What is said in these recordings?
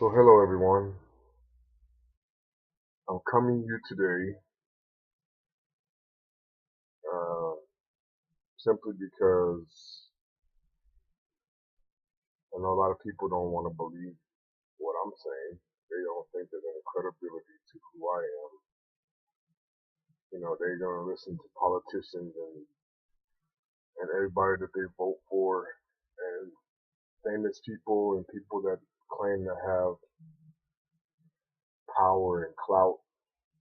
So hello everyone. I'm coming to you today uh, simply because I know a lot of people don't want to believe what I'm saying. They don't think there's any credibility to who I am. They're gonna listen to politicians and everybody that they vote for, and famous people and people that claim to have power and clout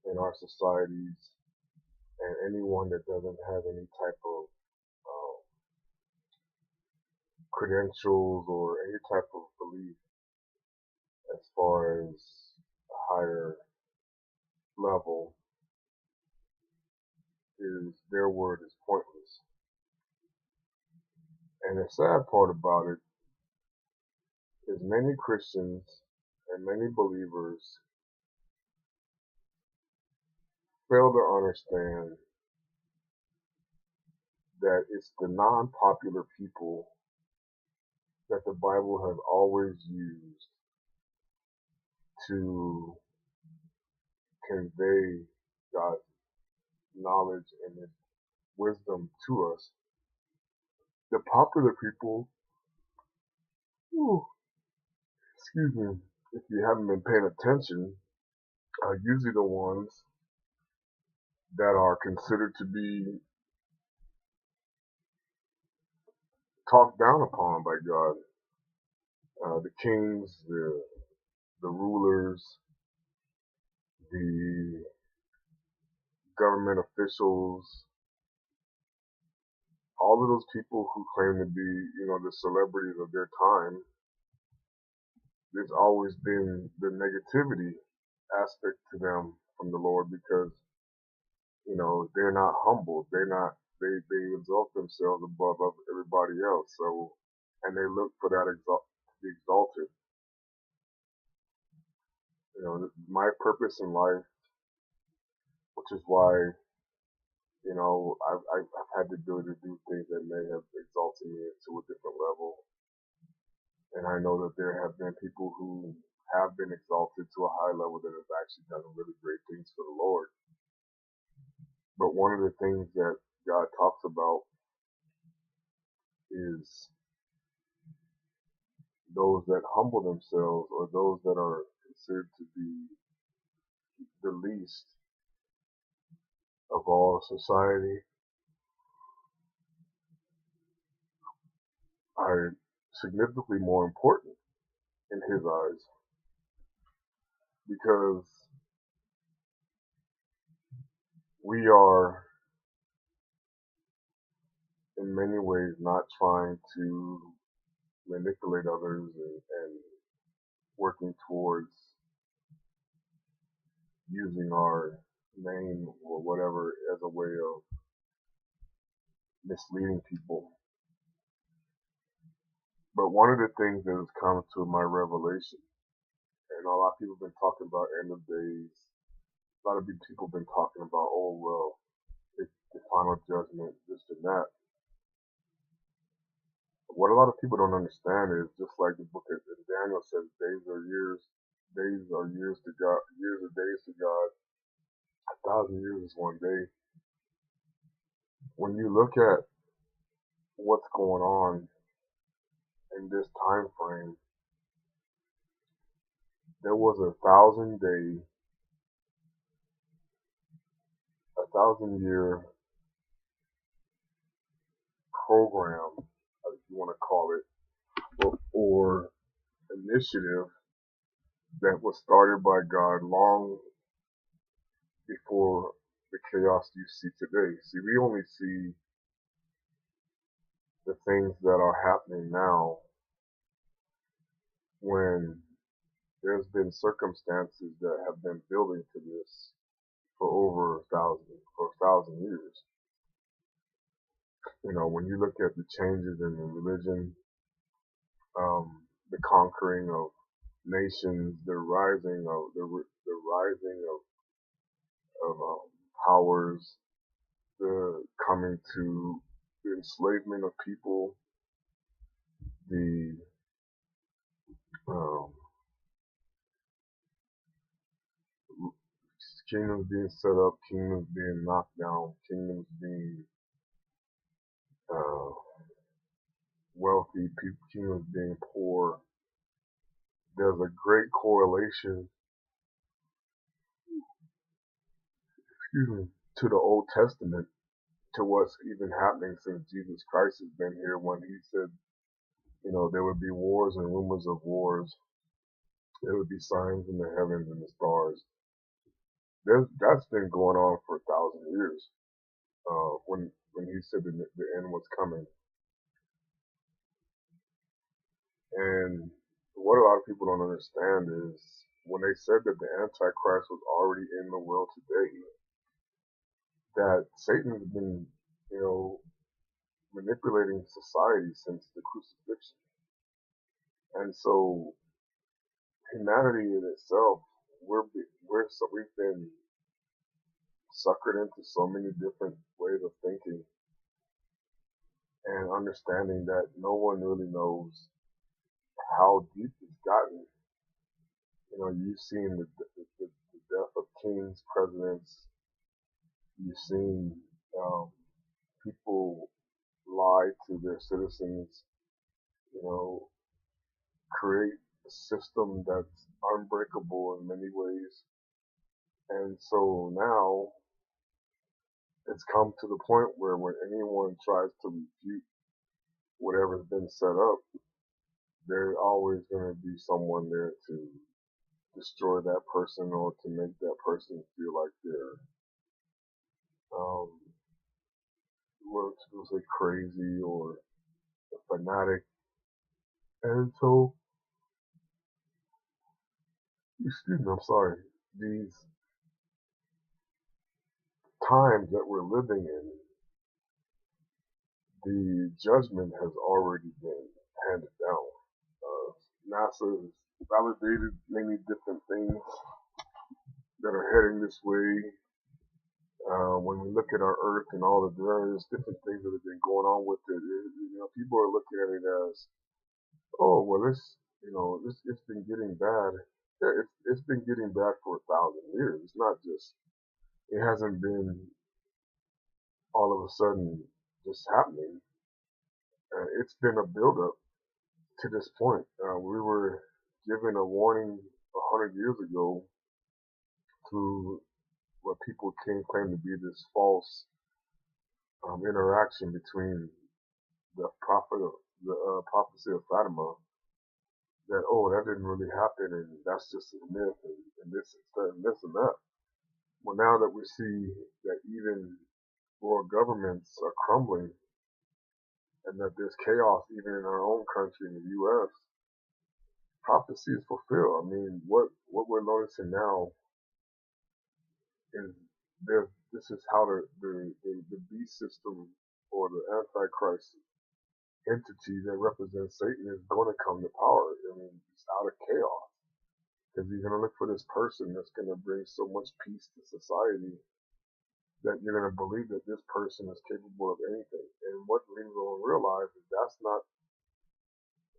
in our societies, and anyone that doesn't have any type of credentials or any type of belief as far as a higher level, is their word is pointless. And the sad part about it is many Christians and many believers fail to understand that it's the non-popular people that the Bible has always used to convey God's knowledge and His wisdom to us. The popular people, whew, excuse me, if you haven't been paying attention, are usually the ones that are considered to be talked down upon by God. The kings, the rulers, the government officials, all of those people who claim to be, the celebrities of their time. There's always been the negativity aspect to them from the Lord because, they're not humble. They exalt themselves above everybody else. So, and they look for that to be exalted. My purpose in life, which is why, I've had the ability to do things that may have exalted me into a different level. And I know that there have been people who have been exalted to a high level that have actually done really great things for the Lord. But one of the things that God talks about is those that humble themselves, or those that are considered to be the least of all society, are significantly more important in His eyes, because we are in many ways not trying to manipulate others and working towards using our name or whatever as a way of misleading people. But one of the things that has come to my revelation, and a lot of people have been talking about end of days, a lot of people have been talking about, oh, well, it's the final judgment, this and that. What a lot of people don't understand is, just like the book of Daniel says, days are years to God, years are days to God, 1,000 years is one day. When you look at what's going on in this time frame, there was a 1,000 year program, if you want to call it, or initiative that was started by God long before the chaos you see today. See, we only see the things that are happening now when there's been circumstances that have been building to this for over a thousand years. When you look at the changes in the religion, the conquering of nations, the rising of powers, the coming to the enslavement of people, the um, kingdoms being set up, kingdoms being knocked down, kingdoms being uh, wealthy, kingdoms being poor. There's a great correlation, to the Old Testament, to what's even happening since Jesus Christ has been here, when he said, there would be wars and rumors of wars. There would be signs in the heavens and the stars. That's been going on for 1,000 years. When he said the end was coming, and what a lot of people don't understand is when they said that the Antichrist was already in the world today, that Satan's been, you know, manipulating society since the crucifixion, and so humanity in itself, we've been suckered into so many different ways of thinking and understanding that no one really knows how deep it's gotten. You've seen the death of kings, presidents. You've seen people lie to their citizens. You know, create a system that's unbreakable in many ways. And so now it's come to the point where when anyone tries to refute whatever's been set up, there's always going to be someone there to destroy that person or to make that person feel like they're, um, what people say, crazy or a fanatic. And so, excuse me, I'm sorry, these times that we're living in, the judgment has already been handed down. NASA has validated many different things that are heading this way. When we look at our Earth and all the various different things that have been going on with it, people are looking at it as, oh, well, it's been getting bad. Yeah, it's been getting bad for 1,000 years. It's not just, it hasn't been all of a sudden just happening. It's been a buildup to this point. We were given a warning 100 years ago through what people claim to be this false interaction between the prophecy of Fatima, that, oh, that didn't really happen and that's just a myth and this and this and that. Well, now that we see that even world governments are crumbling and that there's chaos even in our own country, in the U.S., prophecy is fulfilled. I mean, what we're noticing now is this is how the beast system, or the Antichrist entity that represents Satan, is going to come to power. I mean, it's out of chaos, because he's going to look for this person that's going to bring so much peace to society that you're going to believe that this person is capable of anything. And what we will realize is that's not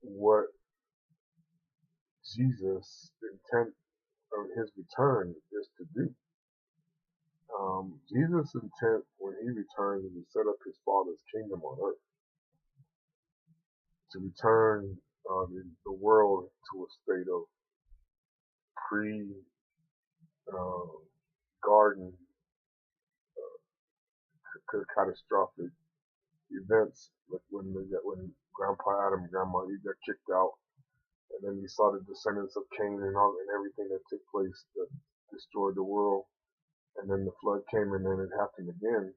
what Jesus' intent of his return is to do. Jesus' intent when he returns is to set up his Father's kingdom on earth, to return the world to a state of pre-garden catastrophic events, like when Grandpa Adam and Grandma Eve got kicked out, and then you saw the descendants of Cain and everything that took place that destroyed the world, and then the flood came and then it happened again.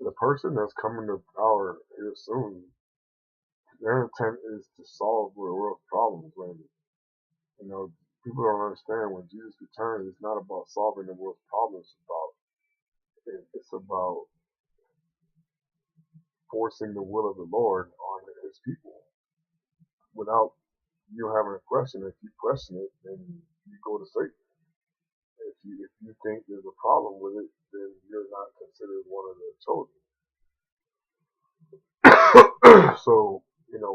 The person that's coming to power here soon, their intent is to solve the world's problems. When people don't understand, when Jesus returns, it's not about solving the world's problems. It's about forcing the will of the Lord on his people without you having a question. If you question it, then you go to Satan. If you think there's a problem with it, then you're not considered one of the chosen. So,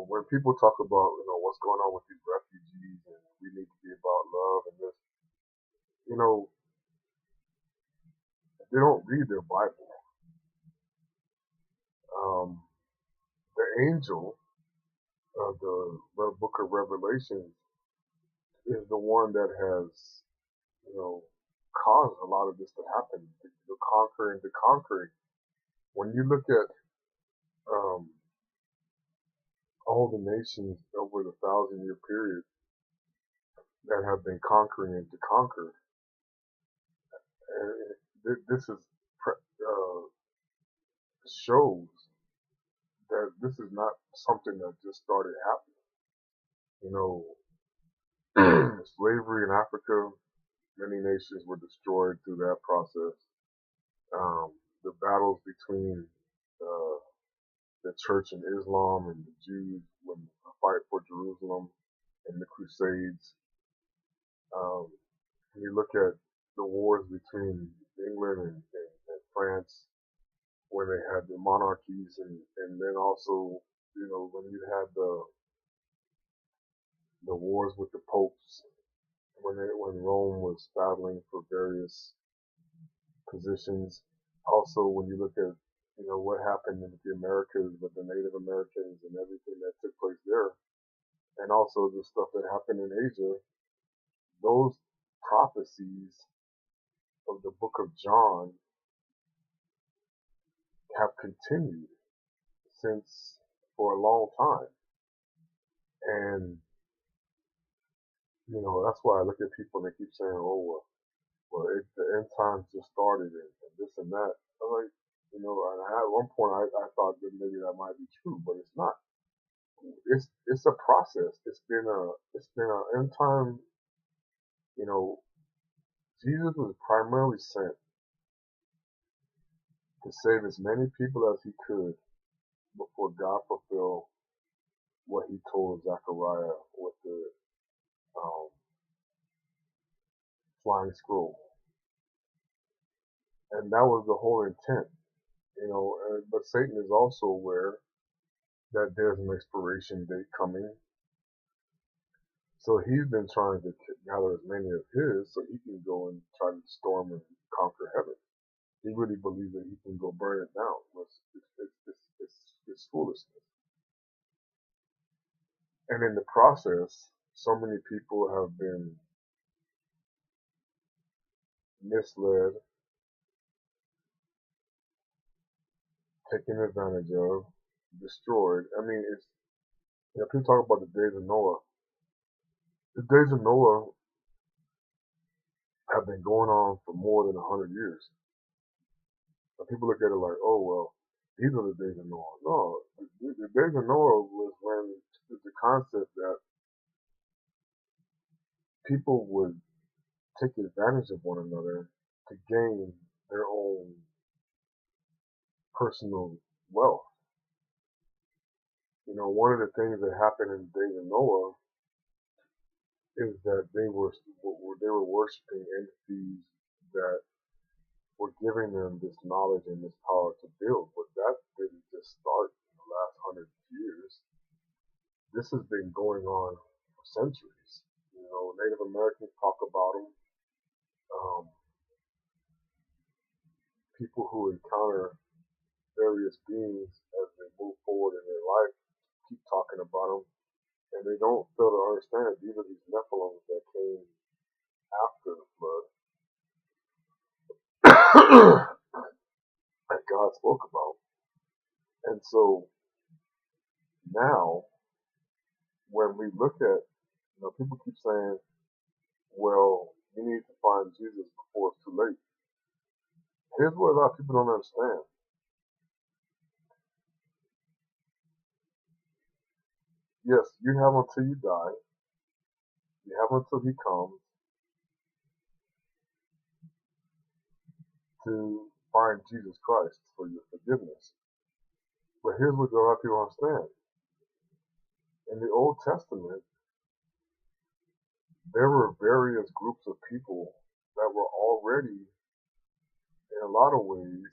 when people talk about, what's going on with these refugees and we need to be about love and this, you know, they don't read their Bible. Um, the angel of the book of Revelation is the one that has, you know, caused a lot of this to happen. The conquering, the conquering. When you look at um, all the nations over the 1,000-year period that have been conquering and to conquer, and this is uh, shows that this is not something that just started happening. You know, slavery in Africa, many nations were destroyed through that process. The battles between uh, the church and Islam and the Jews when the fight for Jerusalem and the Crusades. Um, when you look at the wars between England and France when they had the monarchies and then also, you know, when you had the wars with the popes when Rome was battling for various positions. Also, when you look at, you know, what happened in the Americas with the Native Americans and everything that took place there, and also the stuff that happened in Asia, those prophecies of the book of John have continued since for a long time. And, you know, that's why I look at people and they keep saying, oh, the end times just started and this and that. I'm like, you know, and at one point I thought that maybe that might be true, but it's not. It's a process. It's been a end time. You know, Jesus was primarily sent to save as many people as he could before God fulfilled what he told Zechariah with the um, flying scroll, and that was the whole intent. You know, but Satan is also aware that there's an expiration date coming. So he's been trying to gather as many of his so he can go and try to storm and conquer heaven. He really believes that he can go burn it down. It's foolishness. And in the process, so many people have been misled, taken advantage of, destroyed. I mean, people talk about the days of Noah. The days of Noah have been going on for more than 100 years. And people look at it like, oh, well, these are the days of Noah. No, the days of Noah was when the concept that people would take advantage of one another to gain their own personal wealth. You know, one of the things that happened in the days of Noah is that they were worshiping entities that were giving them this knowledge and this power to build. But that didn't just start in the last 100 years. This has been going on for centuries. You know, Native Americans talk about them. Um, People who encounter various beings as they move forward in their life keep talking about them, and they don't fail to understand that these are these Nephilims that came after the flood that God spoke about. And so now, when we look at, people keep saying, well, you need to find Jesus before it's too late. Here's what a lot of people don't understand. Yes, you have until you die. You have until he comes to find Jesus Christ for your forgiveness. But here's what a lot of people understand. In the Old Testament, there were various groups of people that were already, in a lot of ways,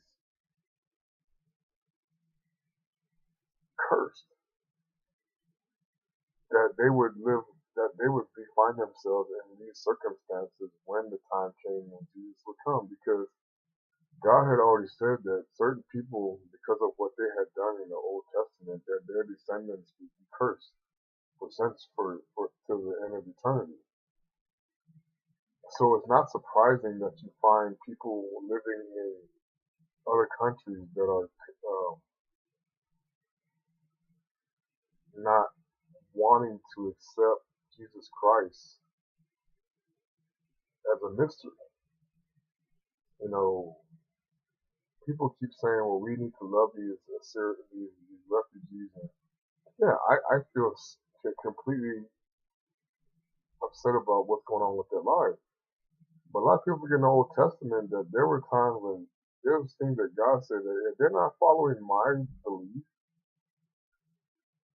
cursed. That they would live that they would find themselves in these circumstances when the time came when Jesus would come, because God had already said that certain people, because of what they had done in the Old Testament, that their descendants would be cursed for till the end of eternity. So it's not surprising that you find people living in other countries that are not wanting to accept Jesus Christ as a mystery. You know, people keep saying, well, we need to love these refugees. And yeah, I feel completely upset about what's going on with their lives. But a lot of people forget in the Old Testament that there were times when there was things that God said that if they're not following my belief,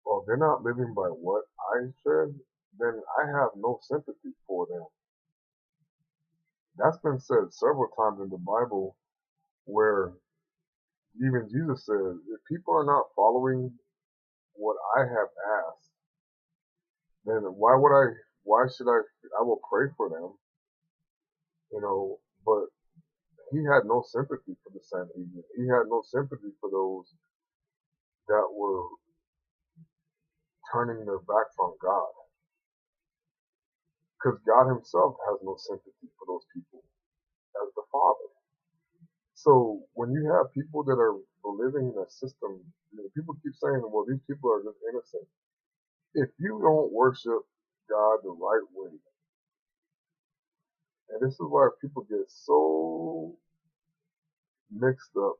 or if they're not living by what I said, then I have no sympathy for them. That's been said several times in the Bible, where even Jesus said, if people are not following what I have asked, then why should I will pray for them, but he had no sympathy for the Sanhedrin. He had no sympathy for those that were turning their backs on God. Because God himself has no sympathy for those people as the Father. So when you have people that are living in a system, people keep saying, well, these people are just innocent. If you don't worship God the right way, and this is why people get so mixed up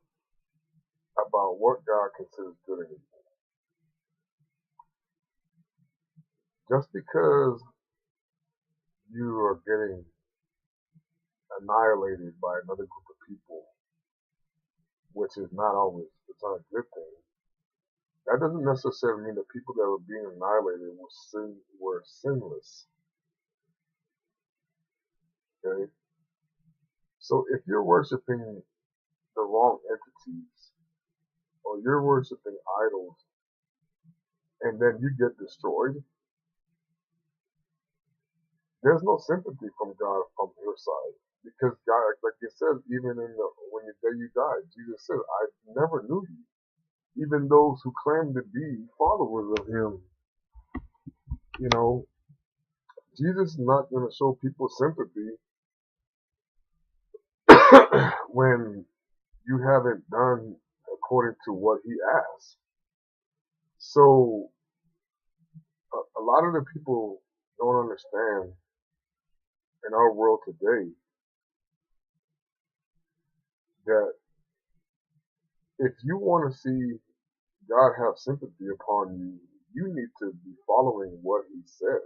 about what God considers good and evil. Just because you are getting annihilated by another group of people, which is not always, it's not a good thing, that doesn't necessarily mean the people that were being annihilated were sinless. Okay? So if you're worshiping the wrong entities, or you're worshiping idols, and then you get destroyed, there's no sympathy from God from your side. Because God, like it says, even when the day you die, Jesus said, I never knew you. Even those who claim to be followers of him, Jesus is not going to show people sympathy when you haven't done according to what he asks. So a lot of the people don't understand in our world today that if you want to see God have sympathy upon you, you need to be following what he says,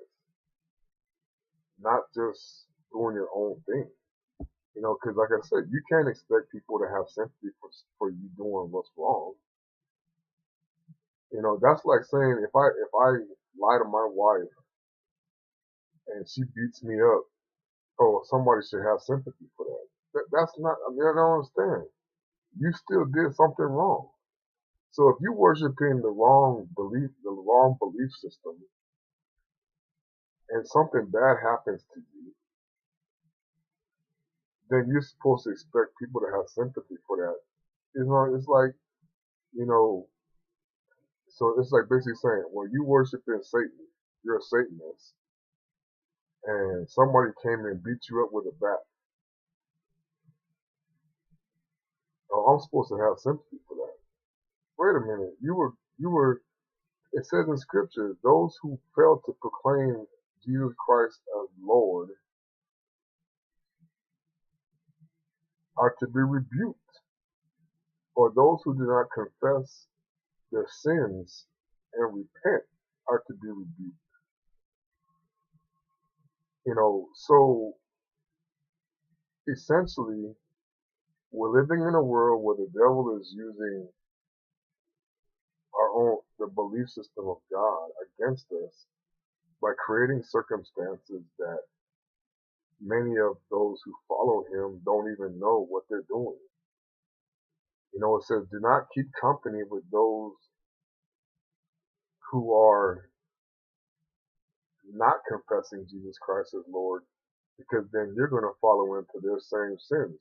not just doing your own thing. Because like I said, you can't expect people to have sympathy for you doing what's wrong. That's like saying if I lie to my wife and she beats me up, oh, somebody should have sympathy for that. That's not. I mean, I don't understand. You still did something wrong. So if you worshiping the wrong belief system, and something bad happens to you, then you're supposed to expect people to have sympathy for that. It's like, so it's like basically saying, well, you worshiping Satan, you're a Satanist, and somebody came and beat you up with a bat. Oh, I'm supposed to have sympathy for that. Wait a minute, you were. It says in Scripture, those who fail to proclaim Jesus Christ as Lord are to be rebuked, or those who do not confess their sins and repent are to be rebuked. So essentially, we're living in a world where the devil is using the belief system of God against us by creating circumstances that many of those who follow him don't even know what they're doing. It says, do not keep company with those who are not confessing Jesus Christ as Lord, because then you're going to follow into their same sins.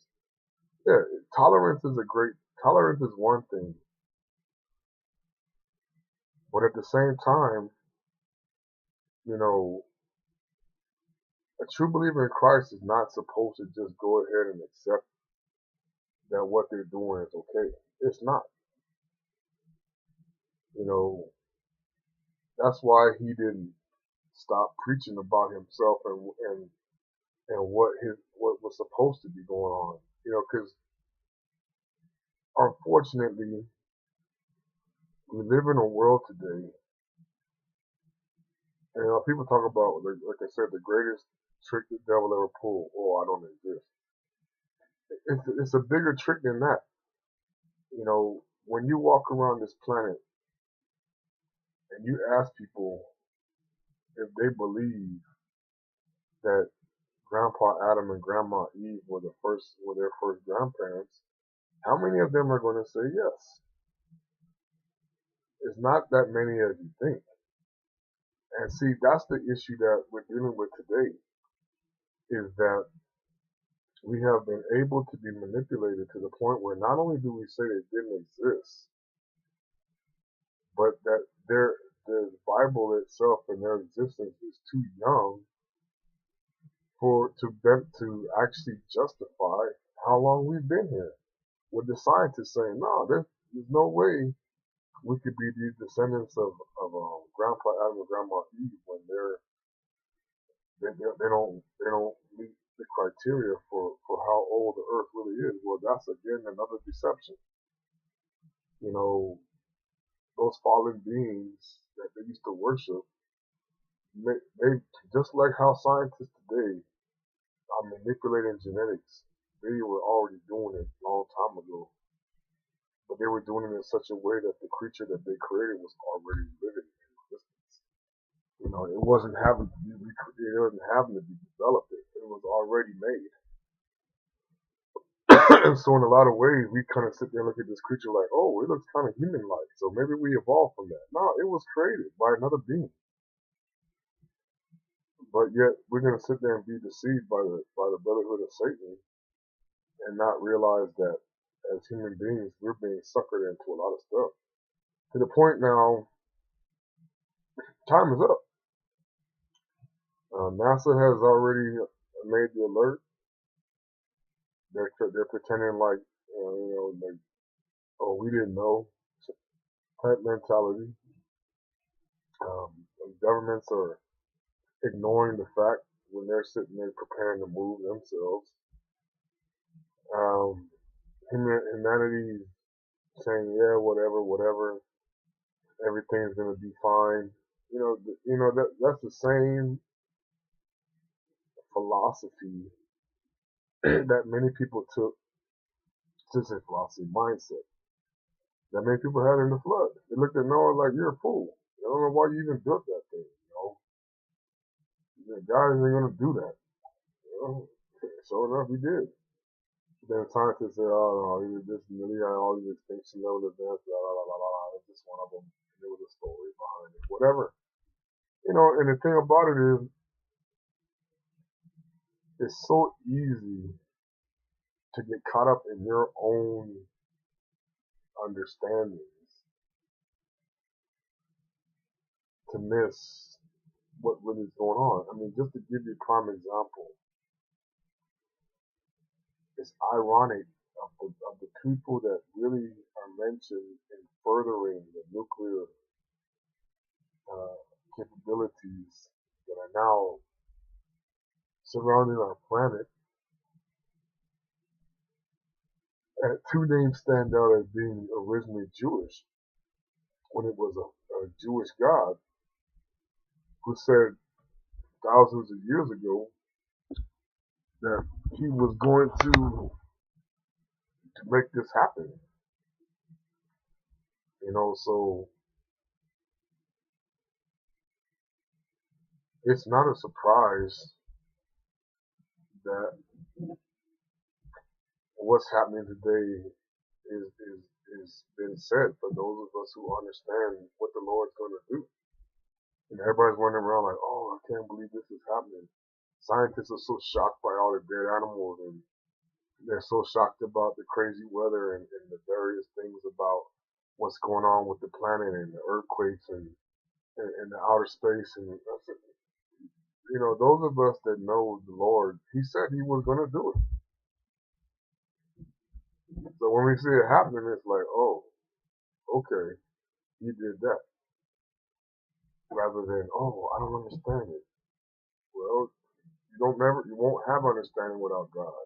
Yeah, tolerance is one thing, but at the same time, you know, a true believer in Christ is not supposed to just go ahead and accept that what they're doing is okay. It's not. You know, that's why he didn't stop preaching about himself and what was supposed to be going on. You know, because unfortunately, we live in a world today, and people talk about, like I said, the greatest trick the devil ever pulled. Oh, I don't exist. It's a bigger trick than that. You know, when you walk around this planet and you ask people if they believe that Grandpa Adam and Grandma Eve were their first grandparents, how many of them are going to say yes? It's not that many as you think. And see, that's the issue that we're dealing with today, is that we have been able to be manipulated to the point where not only do we say they didn't exist, but that the Bible itself and their existence is too young for to actually justify how long we've been here. With the scientists saying, no, there's no way we could be the descendants of Grandpa Adam and Grandma Eve when they don't meet the criteria for how old the Earth really is. Well, that's again another deception. You know, those fallen beings that they used to worship, they just like how scientists today are manipulating genetics. They were already doing it a long time ago, but they were doing it in such a way that the creature that they created was already living in existence. You know, it wasn't having to be recreated, it wasn't having to be developed. It was already made. And so in a lot of ways, we kind of sit there and look at this creature like, oh, it looks kind of human-like. So maybe we evolved from that. No, it was created by another being. But yet we're going to sit there and be deceived by the brotherhood of Satan and not realize that as human beings, we're being suckered into a lot of stuff. To the point now, time is up. NASA has already made the alert. They're pretending like, like, oh, we didn't know, type mentality. Governments are ignoring the fact when they're sitting there preparing to move themselves. Humanity saying, yeah, whatever, everything's gonna be fine. That's the same philosophy that many people took, philosophy, mindset, that many people had in the flood. They looked at Noah like, you're a fool. I don't know why you even built that thing, God isn't going to do that. Sure enough, he did. Then scientists say, oh, no, he did this, and he had all these extinction level events, blah, blah, blah, blah, blah. It's just one of them. There was a story behind it, whatever. And the thing about it is, it's so easy to get caught up in your own understandings to miss what really is going on. I mean, just to give you a prime example, it's ironic of the people that really are mentioned in furthering the nuclear capabilities that are now surrounding our planet. Two names stand out as being originally Jewish, when it was a Jewish God who said thousands of years ago that he was going to make this happen. So it's not a surprise that what's happening today is been said for those of us who understand what the Lord's going to do. And everybody's running around like, oh, I can't believe this is happening. Scientists are so shocked by all the dead animals, and they're so shocked about the crazy weather and the various things about what's going on with the planet and the earthquakes and the outer space. And those of us that know the Lord, He said He was going to do it. So when we see it happening, it's like, oh, okay, He did that. Rather than, oh, I don't understand it. Well, you won't have understanding without God.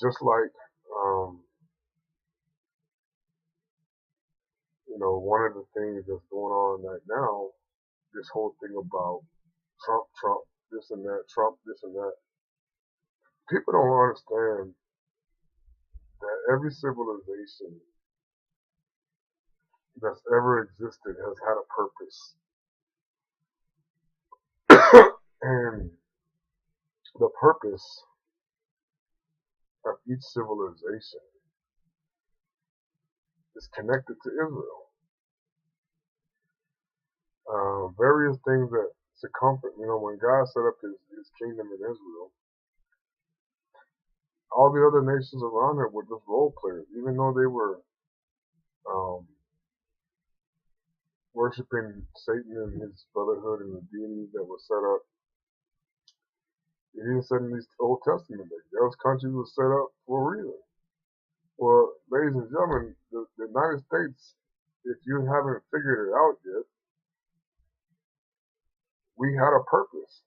Just like, um, one of the things that's going on right now, this whole thing about Trump, this and that, Trump, this and that. People don't understand that every civilization that's ever existed has had a purpose. And the purpose of each civilization is connected to Israel. Various things that circumference, when God set up his kingdom in Israel, all the other nations around it were just role players, even though they were um, worshiping Satan and his brotherhood and the deities that were set up. He didn't set in these Old Testament days. Those countries were set up for a reason. Well, ladies and gentlemen, the United States, if you haven't figured it out yet, we had a purpose.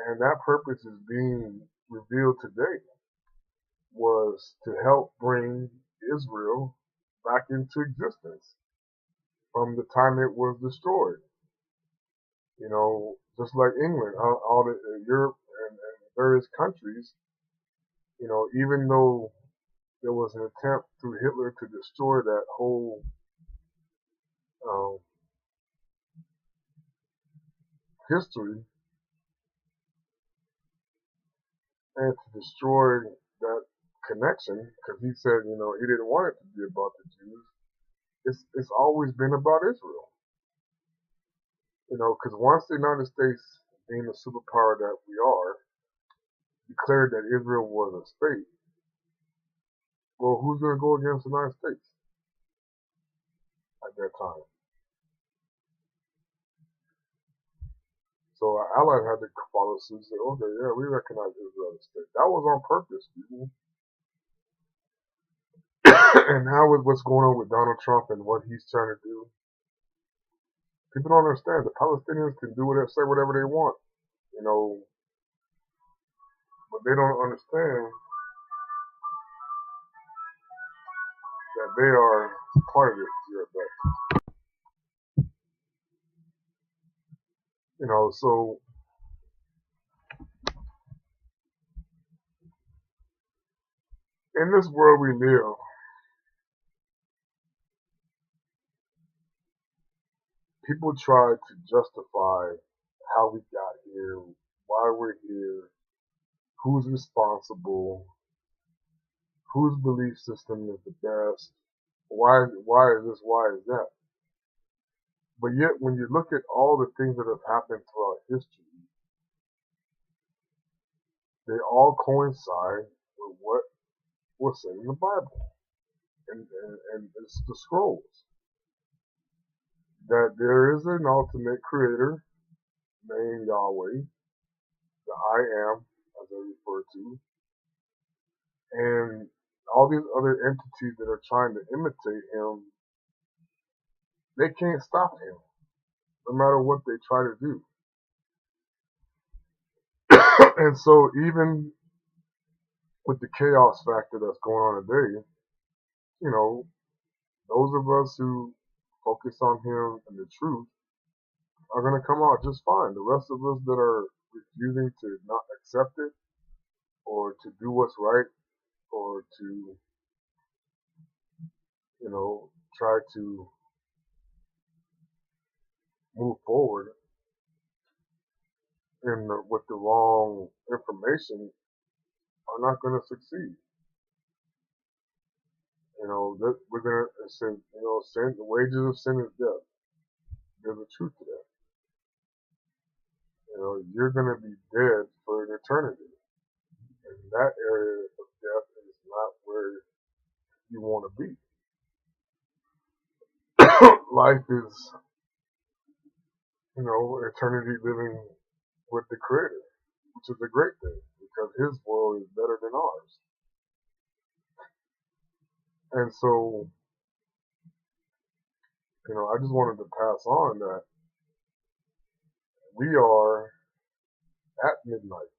And that purpose is being revealed today, was to help bring Israel back into existence from the time it was destroyed. Just like England, all the Europe and various countries, even though there was an attempt through Hitler to destroy that whole um, history and to destroy that connection, because he said, he didn't want it to be about the Jews. It's always been about Israel. Because once the United States, being the superpower that we are, declared that Israel was a state, well, who's going to go against the United States at that time? So our allies had to follow suit and say, okay, yeah, we recognize Israel as a state. That was on purpose, people. And now with what's going on with Donald Trump and what he's trying to do, people don't understand. The Palestinians can do whatever, say whatever they want, but they don't understand that they are part of it. So in this world we live, people try to justify how we got here, why we're here, who's responsible, whose belief system is the best, why is this, why is that. But yet, when you look at all the things that have happened throughout history, they all coincide with what was said in the Bible and it's the scrolls. That there is an ultimate creator named Yahweh, the I am, as I refer to, and all these other entities that are trying to imitate him, they can't stop him, no matter what they try to do. And so even with the chaos factor that's going on today, those of us who focus on him and the truth are going to come out just fine. The rest of us that are refusing to not accept it or to do what's right or to, try to move forward with the wrong information are not going to succeed. That we're going to sin, sin, the wages of sin is death. There's a truth to that. You're going to be dead for an eternity. And that area of death is not where you want to be. Life is, eternity living with the Creator, which is a great thing because His world is better than ours. And so, I just wanted to pass on that we are at midnight.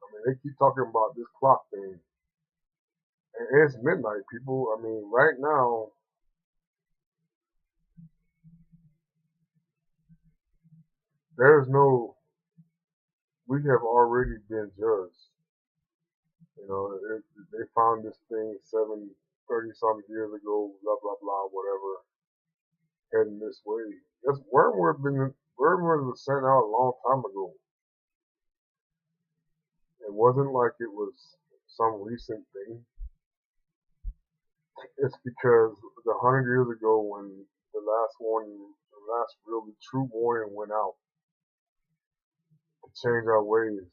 I mean, they keep talking about this clock thing, and it's midnight, people. I mean, right now, there's no, we have already been judged. They found this thing 30 some years ago, blah, blah, blah, whatever, heading this way. That's wormwood was sent out a long time ago. It wasn't like it was some recent thing. It's because 100 years ago when the last really true warning went out to change our ways.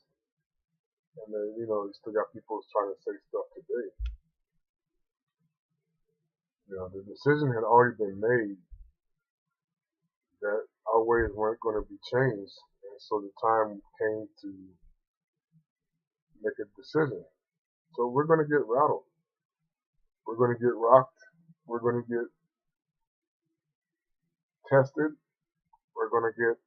And then, you still got people trying to say stuff today. The decision had already been made that our ways weren't going to be changed. And so the time came to make a decision. So we're going to get rattled. We're going to get rocked. We're going to get tested. We're going to get,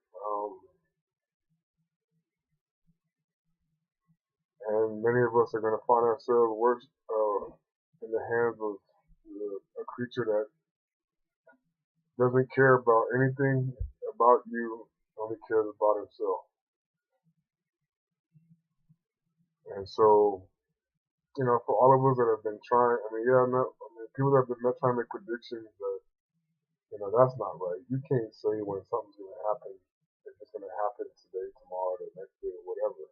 and many of us are going to find ourselves worse in the hands of a creature that doesn't care about anything about you, only cares about himself. And so, for all of us that have been trying, people that have been trying to make predictions that, that's not right. You can't say when something's going to happen, if it's going to happen today, tomorrow, the next day, or whatever.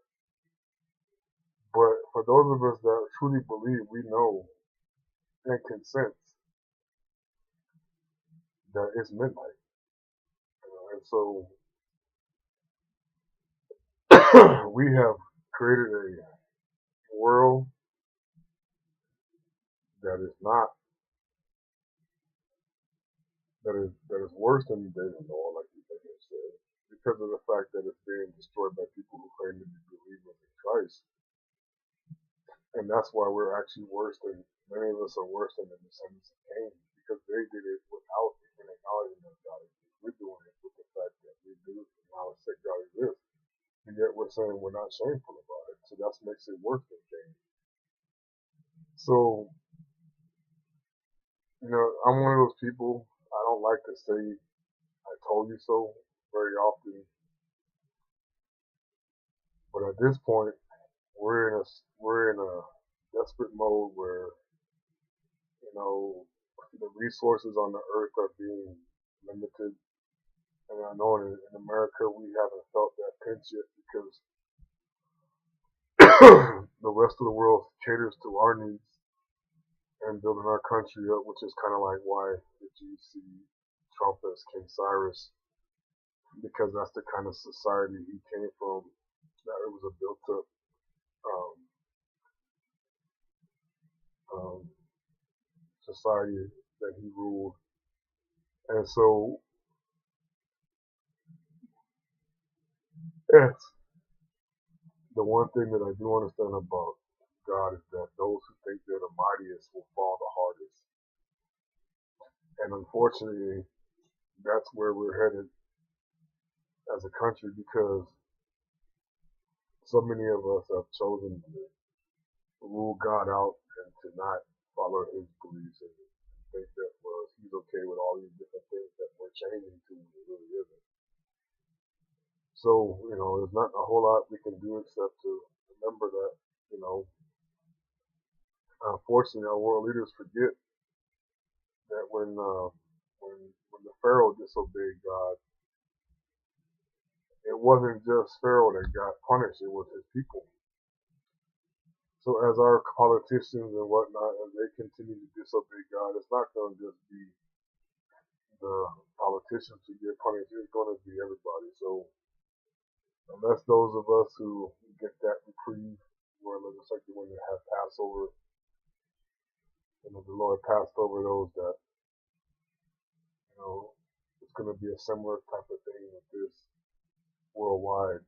But for those of us that truly believe, we know and can sense that it's midnight. And so we have created a world that is not that is worse than the days of Noah, like you said, because of the fact that it's being destroyed by people who claim to be believers in Christ. And that's why we're actually worse than many of us are worse than the descendants of Cain, because they did it without even acknowledging that God exists. We're doing it with the fact that we do acknowledge that God exists, and yet we're saying we're not shameful about it. So that makes it worse than Cain. So, I'm one of those people. I don't like to say "I told you so" very often, but at this point, we're in a desperate mode where the resources on the earth are being limited. And I know in America we haven't felt that pinch yet because the rest of the world caters to our needs and building our country up, which is kind of like why did you see Trump as King Cyrus? Because that's the kind of society he came from. That it was a built-up society that he ruled. And so, yes, the one thing that I do understand about God is that those who think they're the mightiest will fall the hardest. And unfortunately, that's where we're headed as a country because so many of us have chosen to rule God out and to not follow his beliefs and think that, well, he's okay with all these different things that we're changing to when it really isn't. So, there's not a whole lot we can do except to remember that, unfortunately, our world leaders forget that when the Pharaoh disobeyed God, it wasn't just Pharaoh that got punished; it was his people. So as our politicians and whatnot, as they continue to disobey God, it's not going to just be the politicians who get punished, it's going to be everybody. So unless those of us who get that reprieve, where it's like when they have Passover, the Lord passed over those that, it's going to be a similar type of thing with this worldwide,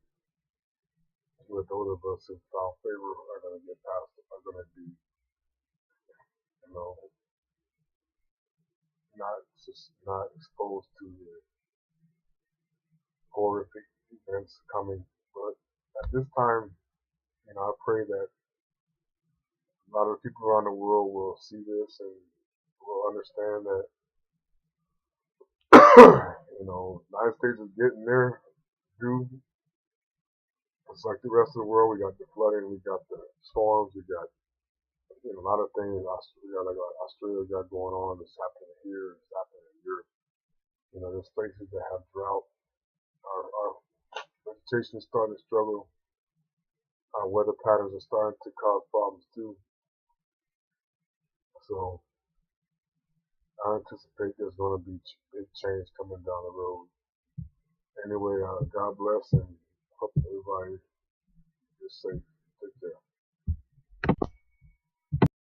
where those of us who found favor are going to get passed, are going to be, not not exposed to the horrific events coming. But at this time, I pray that a lot of people around the world will see this and will understand that, the United States is getting there due. It's like the rest of the world. We got the flooding, we got the storms, we got a lot of things. Australia got going on. It's happening here. It's happening in Europe. There's places that have drought. Our vegetation is starting to struggle. Our weather patterns are starting to cause problems too. So I anticipate there's going to be big change coming down the road. Anyway, God bless and hope everybody is safe. Take care.